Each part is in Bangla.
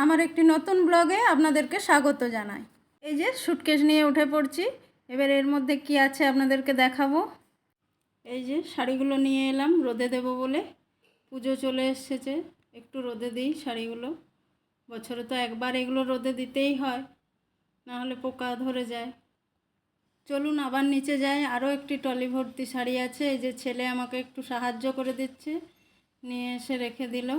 আমার একটি নতুন ব্লগে আপনাদেরকে স্বাগত জানাই। এই যে সুটকেস নিয়ে উঠে পড়ছি। এবার এর মধ্যে কি আছে আপনাদেরকে দেখাবো। এই যে শাড়িগুলো নিয়ে এলাম রোদে দেব বলে। পুজো চলে এসেছে, একটু রোদে দিই শাড়িগুলো। বছরে তো একবার এগুলো রোদে দিতেই হয়, না হলে পোকা ধরে যায়। চলুন আবার নিচে যাই। আরও একটি টলি ভর্তি শাড়ি আছে। এই যে ছেলে আমাকে একটু সাহায্য করে দিচ্ছে, নিয়ে এসে রেখে দিল।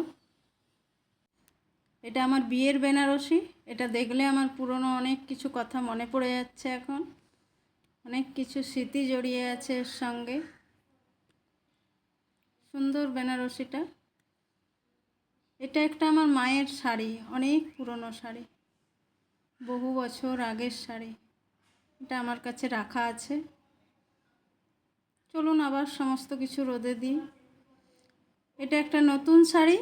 এটা আমার বিয়ের বেনারসি। এটা দেখলে আমার পুরনো অনেক কিছু কথা মনে পড়ে যাচ্ছে। এখন অনেক কিছু স্মৃতি জড়িয়ে আছে এর সঙ্গে। সুন্দর বেনারসিটা। এটা একটা আমার মায়ের শাড়ি, অনেক পুরনো শাড়ি, বহু বছর আগের শাড়ি। এটা আমার কাছে রাখা আছে। চলুন আবার সমস্ত কিছু রোদে দিই। এটা একটা নতুন শাড়ি,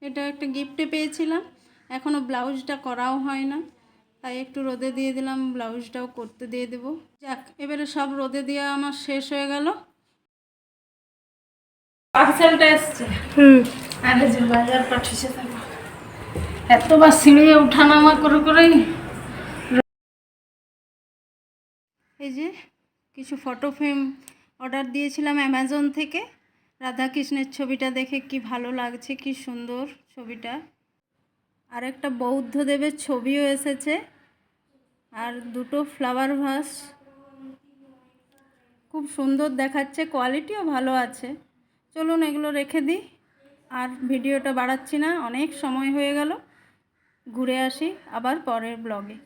এটা একটা গিফটে পেয়েছিলাম। এখনও ব্লাউজটা করাও হয় না, তাই একটু রোদে দিয়ে দিলাম। ব্লাউজটাও করতে দিয়ে দেবো। যাক, এবারে সব রোদে দেওয়া আমার শেষ হয়ে গেল। পার্সেলটা এসছে। আরে যে বাজার পাঠিয়েছে তারপর এতবার সিঁড়ি ওঠানামা করে করেই। এই যে কিছু ফটো ফ্রেম অর্ডার দিয়েছিলাম অ্যামাজন থেকে। রাধাকৃষ্ণের ছবিটা দেখে কি ভালো লাগছে, কি সুন্দর ছবিটা। আর একটা বৌদ্ধদেবের ছবিও এসেছে, আর দুটো ফ্লাওয়ার ভাস। খুব সুন্দর দেখাচ্ছে, কোয়ালিটিও ভালো আছে। চলুন এগুলো রেখে দিই, আর ভিডিওটা বাড়াচ্ছি না, অনেক সময় হয়ে গেল। ঘুরে আসি আবার পরের ব্লগে।